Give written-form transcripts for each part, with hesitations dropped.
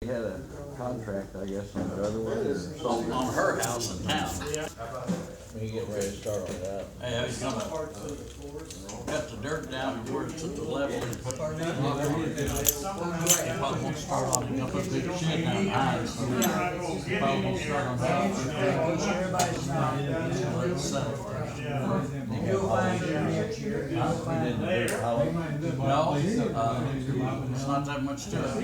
We had a contract, I guess, on the other one or something. On her house in town. We get ready to start on that. Hey, he's gonna cut the dirt down to where it's at the level and put. He probably won't start on it, he'll put a big shed down behind, so he probably won't start on that. Let it settle first. We didn't do it, how long? No, it's not that much to it.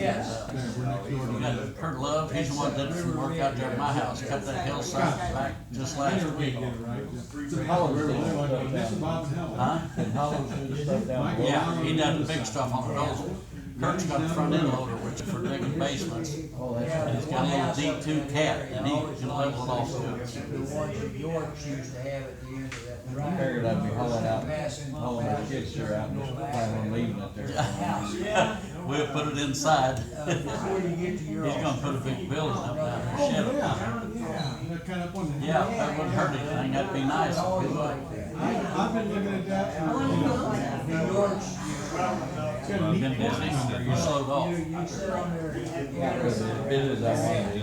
You got Kurt Love, he's the one that did some work out there at my house, cut that hillside back just last week. Hollows did stuff down. Huh? And Hollows did stuff down below. Yeah, he done the big stuff on the nozzle. Kurt's got a front end loader, which is for digging basements. Oh, that's And he's got a little D2 cat, and he can level it off too. The ones that Yorks used to have at the end of that. I figured I'd be hauling my skid steer out and just plan on leaving it there. We'll put it inside. Before you get to your. He's gonna put a big building up down there, shed up down there. Yeah, that wouldn't hurt anything, that'd be nice if we would. I've been looking at that. The Yorks. You've been busy, or you slowed off? You sit on there. As busy as I want to be.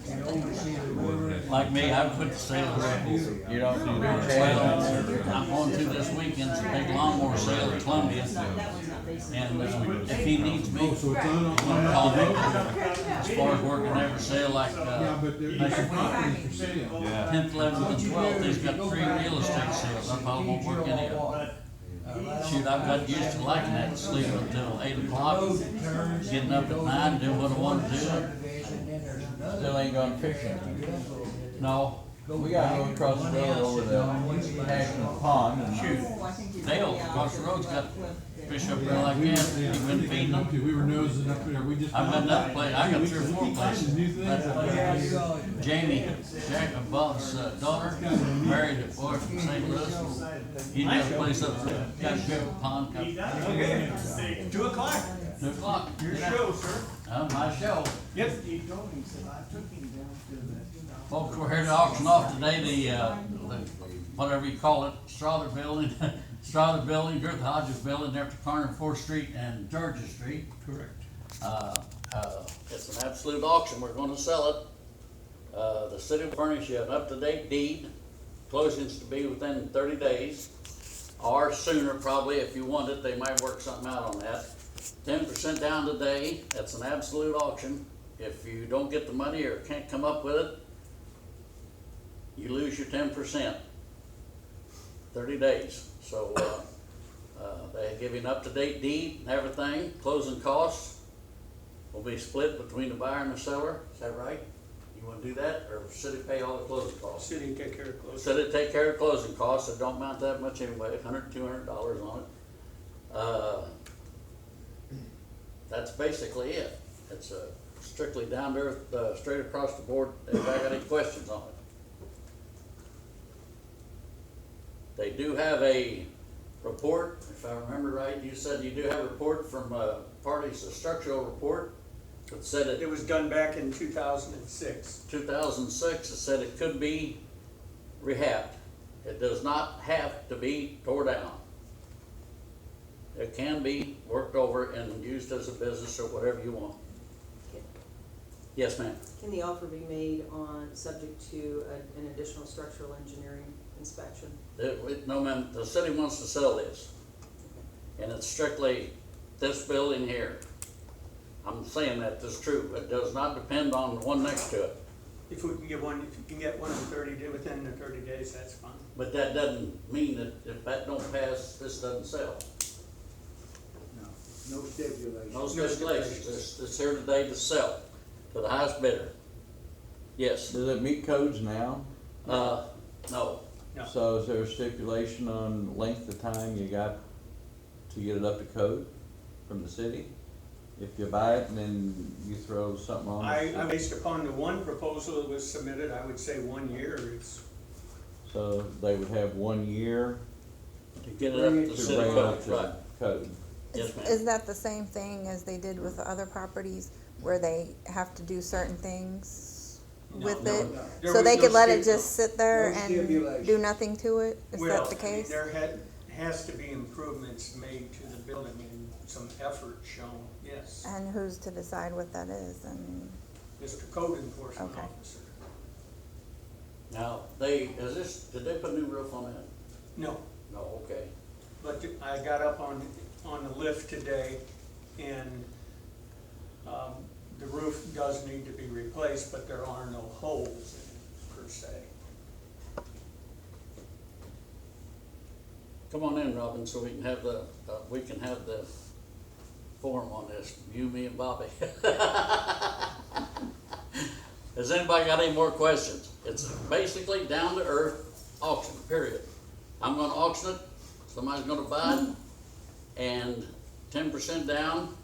And oversee the river. Like me, I quit the sale already. You don't do Well, that. I'm going to this weekend, it's a big lawnmower sale in Columbia. And if he needs me, So it's on. call me. As far as working every sale, like, Yeah, but there's a property for sale. 10th, 11th, and 12th, he's got 3 real estate sales, I probably won't work any of them. Shoot, I've got used to liking that, sleeping until 8 o'clock, getting up at 9, doing what I want to do. Still ain't gone fishing. No, We gotta go across the road over the national pond and shoot, Dale across the road's got fish up there like that, he's been feeding them. We were nosing up there, we just. I've got another place, I got 3 or 4 places. New things. Jamie, Jack, Bob's daughter, married a boy from St. Louis. He got a place up there, got a big pond. Okay, 2 o'clock. 2 o'clock. Your show, sir. My show. Yep. Folks, we're here to auction off today the whatever you call it, Strother Building, Strother Building, Girth Hodges Building, there at the corner of 4th Street and Georgia Street. Correct. It's an absolute auction, we're gonna sell it. The city will furnish you an up-to-date deed, closings to be within 30 days, or sooner probably if you want it, they might work something out on that. 10% down today, that's an absolute auction. If you don't get the money or can't come up with it, you lose your 10%, 30 days. So they give you an up-to-date deed and everything. Closing costs will be split between the buyer and the seller. Is that right? You want to do that, or city pay all the closing costs? City take care of closing. City take care of closing costs. It don't amount that much anyway, $100, $200 on it. That's basically it. It's strictly down to earth, straight across the board. Anybody got any questions on it? They do have a report, if I remember right, you said you do have a report from parties, a structural report that said It was done back in 2006. 2006, it said it could be rehabbed. It does not have to be tore down. It can be worked over and used as a business or whatever you want. Yes, ma'am. Can the offer be made on, subject to an additional structural engineering inspection? No, ma'am, the city wants to sell this. And it's strictly this building here. I'm saying that is true. It does not depend on the one next to it. If we can get one, if you can get one in 30 days, within the 30 days, that's fine. But that doesn't mean that if that don't pass, this doesn't sell. No stipulations. No stipulations. It's here today to sell to the highest bidder. Yes. does it meet codes now? No. No. So is there a stipulation on length of time you got to get it up to code from the city? If you buy it and then you throw something on it? Based upon the one proposal that was submitted, I would say 1 year. It's So they would have 1 year To get it up to the to city bring it up code, right. to code. Yes, ma'am. Is that the same thing as they did with the other properties, where they have to do certain things with no, it? no. There So was they no could let it stip- just sit there no and stipulation. do nothing to it? Is that the case? There has to be improvements made to the building, and some effort shown, yes. And who's to decide what that is? And Mr. Code Enforcement Okay. Officer. Now, did they put a new roof on that? No, No, okay. but I got up on the lift today, and, the roof does need to be replaced, but there are no holes in it per se. Come on in, Robin, so we can have the forum on this, you, me, and Bobby. Has anybody got any more questions? It's basically down to earth auction, period. I'm gonna auction it, somebody's gonna buy it, and 10% down,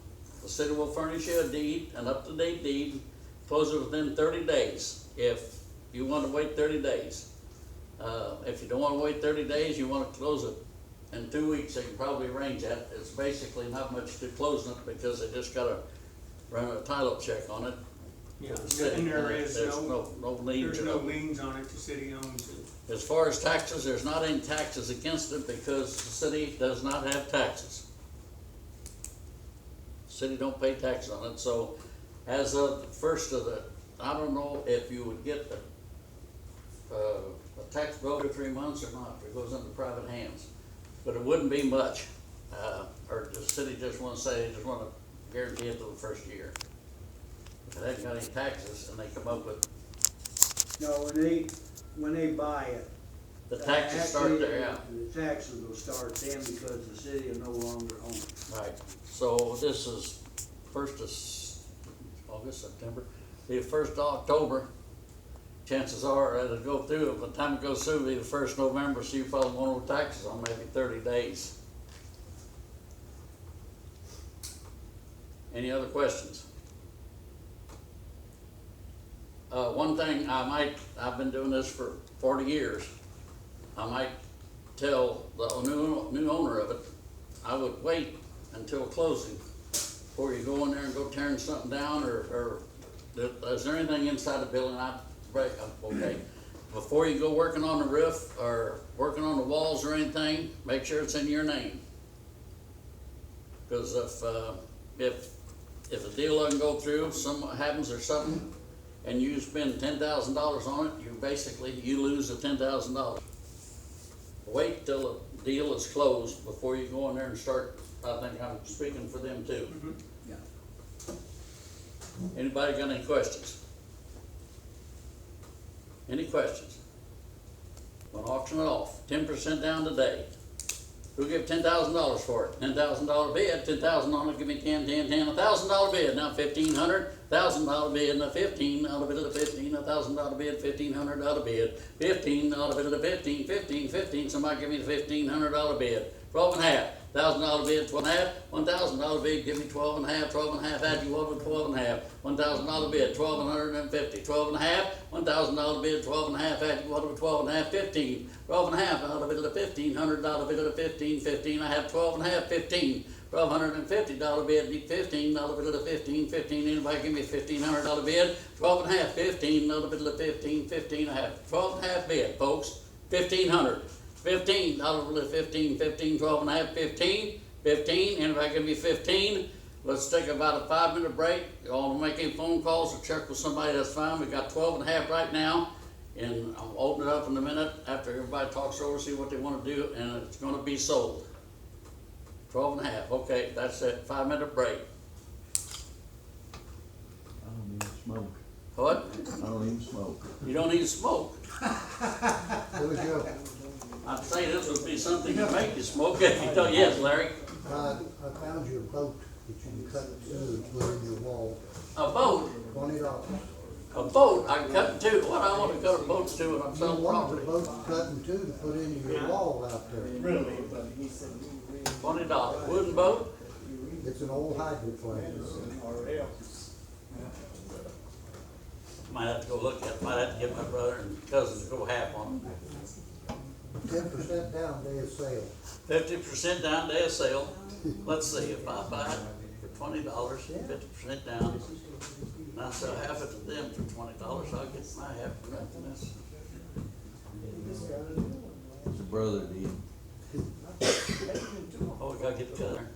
the city will furnish you a deed, an up-to-date deed, close it within 30 days, if you wanna wait 30 days. If you don't wanna wait 30 days, you wanna close it in 2 weeks, they can probably arrange that. It's basically not much to closing it, because they just gotta run a title check on it. Yeah, to the city. and there's no liens there's or no no. liens on it, the city owns it. As far as taxes, there's not any taxes against it, because the city does not have taxes. City don't pay taxes on it, so as of the first of I don't know if you would get a tax bill every 3 months or not, if it goes into private hands. But it wouldn't be much, or the city just wanna say, they just wanna guarantee it till the first year. If it hasn't got any taxes, and they come up with, No, when they buy it. the taxes start there, yeah. The taxes will start then because the city will no longer own it. Right, so this is first of August, September, the first of October. Chances are it'll go through, by the time it goes through, it'll be the first of November, so you probably won't owe taxes on maybe 30 days. Any other questions? One thing I've been doing this for 40 years, I might tell the new owner of it, I would wait until closing before you go in there and go tearing something down, or is there anything inside the building I break, okay. Before you go working on the roof or working on the walls or anything, make sure it's in your name. Cause if a deal doesn't go through, something happens or something, and you spend $10,000 on it, you lose the $10,000. Wait till the deal is closed before you go in there and start. I think I'm speaking for them too. Yeah. Anybody got any questions? Any questions? Gonna auction it off, 10% down today. Who give $10,000 for it? $10,000 bid, 10,000 on it, give me 10, 10, 10, $1,000 bid, now 1,500, $1,000 bid, now 15, out of it to 15, $1,000 bid, 1,500 out of bid, 15, out of it to 15, 15, 15, somebody give me the $1,500 bid, 12 and a half, $1,000 bid, 12 and a half, $1,000 bid, give me 12 and a half, 12 and a half, add you over 12 and a half, $1,000 bid, 1,250, 12 and a half, $1,000 bid, 12 and a half, add you over 12 and a half, 15, 12 and a half, out of it to $1,500 bid to 15, 15, I have 12 and a half, 15, $1,250 bid, be 15, out of it to 15, 15, anybody give me a $1,500 bid, 12 and a half, 15, out of it to 15, 15, I have 12 and a half bid, folks, 1,500. 15, out of the 15, 15, 12 and a half, 15, 15, anybody give me 15? Let's take about a 5-minute break. You all make any phone calls or check with somebody, that's fine. We got 12 and a half right now, and I'll open it up in a minute after everybody talks over, see what they want to do, and it's going to be sold. 12 and a half, okay, that's it, 5-minute break. I don't even smoke. What? I don't even smoke. You don't need smoke. There we go. I'd say this would be something to make you smoke if you don't, yes, Larry. I found your boat that you can cut two and put in your wall. A boat. $20. A boat, I can cut in two. What I want to cut a boat to when I'm You selling wanted the property. boat cut in two to put in your wall out there. Really? $20. Wooden boat? It's an old hydroplane. Might have to go look at it. Might have to get my brother and cousin to go half on 10% down day of sale. it. 50% down day of sale. Let's see, if I buy it for $20, 50% down, and I sell half it to them for $20, I'll get my half for nothing. That's- It's a brother deal. Oh, we gotta get together.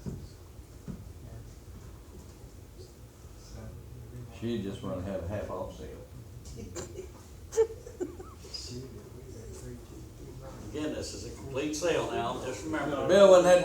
She just wanna have a half off sale. Again, this is a complete sale now, just remember. Bill, wasn't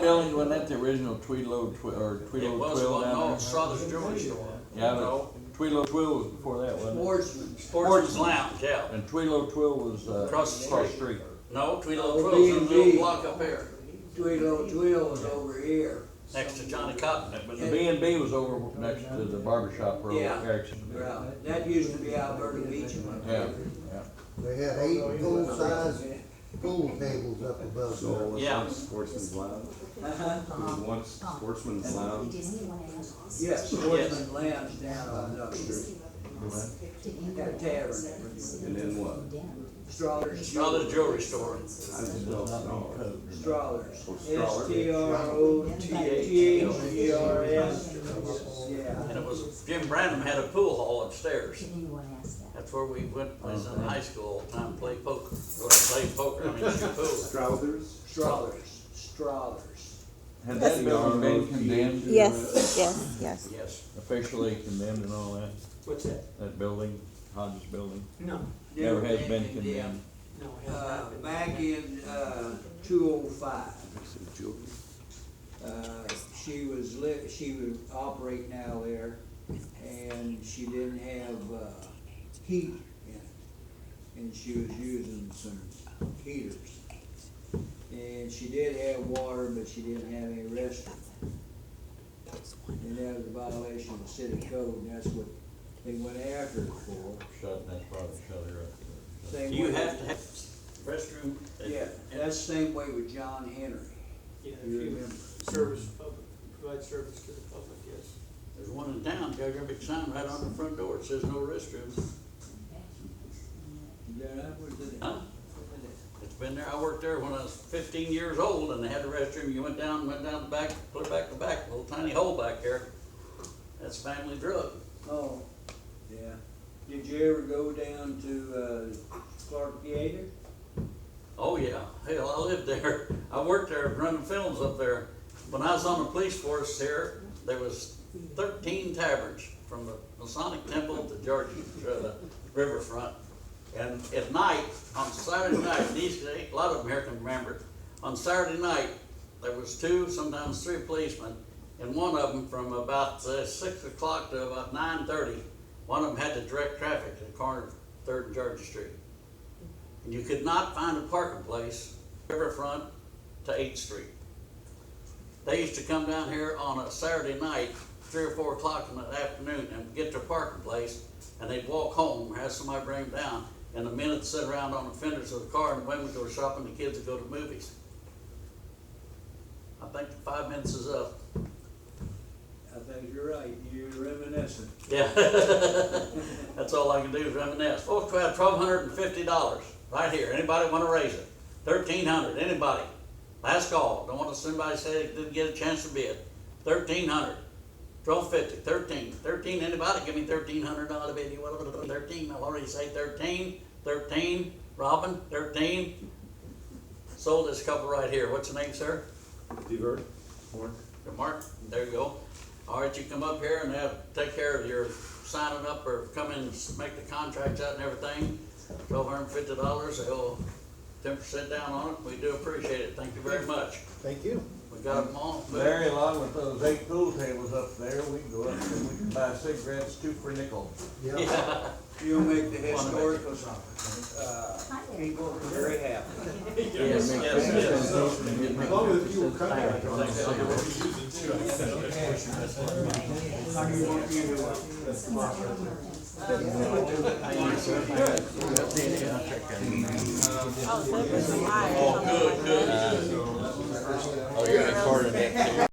that the original Tweedlo, or It Tweedlo was Twill one, down no, there? Strother's Jewelry Store. Yeah, No, but Tweedlo Twill was before that, wasn't it? Sportsman. Sportsman's Lounge, yeah. And Tweedlo Twill was, Across the across the street. street. No, Tweedle Oh, Twill's in a little B&B. block up here, Tweedle Twill was over here. next to Johnny Cotton. But the B&B was over next to the barber shop where Yeah. Erickson used to be. Right, that used to be Alberta Beach. Yeah, yeah. They had 8 full-size pool tables up above So there. it was Yeah. once Sportsman's Lounge? Uh-huh. It was once Sportsman's Lounge? Yes, Sportsman Lounge down on Duck Street. Do that. Got a tavern. And then what? Strother's. Strother's Jewelry Store. I just don't know. Strother's. Oh, Strother. STROTHERS. Yeah. And it was, Jim Branham had a pool hall upstairs. That's where we went, when I was in high school, all the time, to play poker. Well, play poker, I mean, shoot pool. Strouders? Strother's. Strother's. Had that building been condemned? Yes, yes, yes. Yes. Officially condemned and all that? What's that? That building, Hodges building? No, Never has been condemned. no, it has not been. Back in, 205. She was operating out there, and she didn't have, heat in it. And she was using some heaters. And she did have water, but she didn't have any restroom. And that was a violation of the city code, and that's what they went after her for. That's probably shut her up. Same You way- have to have restroom. Yeah, that's the same way with John Henry. Yeah, if You you remember. service public, provide service to the public, yes. There's one in town, got a big sign right on the front door, it says no restrooms. Huh? It's been there, I worked there when I was 15 years old, and they had a restroom, you went down the back, put it back to back, little tiny hole back there. That's family drug. Oh, yeah. Did you ever go down to, Clark Theater? Oh, yeah, hell, I lived there, I worked there running films up there. When I was on the police force here, there was 13 taverns, from the Masonic Temple to Georgia, to the riverfront. And at night, on Saturday night, a lot of them here can remember, on Saturday night, there was 2, sometimes 3 policemen, and one of them from about 6 o'clock to about 9:30, one of them had to direct traffic to the corner of 3rd and Georgia Street. And you could not find a parking place, riverfront to 8th Street. They used to come down here on a Saturday night, 3 or 4 o'clock in the afternoon, and get their parking place, and they'd walk home, or have somebody bring them down, and the men would sit around on the fenders of the car, and the women would go shopping, the kids would go to movies. I think the 5 minutes is up. I think you're right, you're reminiscent. Yeah. That's all I can do is reminisce. Folks, we have $1,250 right here. Anybody want to raise it? $1,300, anybody? Last call. Don't want somebody say they didn't get a chance to bid. $1,300. $1,250, 13, anybody give me $1,300 bid, you want to do 13, I'll already say 13, Robin, 13. Sold this couple right here, what's the name, sir? Devert? Mark, there you go. All right, you come up here and take care of your signing up or come in and make the contracts out and everything. $1,250, they'll 10% down on it, we do appreciate it, thank you very much. Thank you. We got them all. Larry, along with those 8 pool tables up there, we can go up and we can buy cigarettes 2 for a nickel. Yeah. Yeah. You'll make the historical, people very happy. Yes, yes. As long as you were cutting it. How do you want me to, Oh, so it was live. Good, good. Oh, you're recording that too.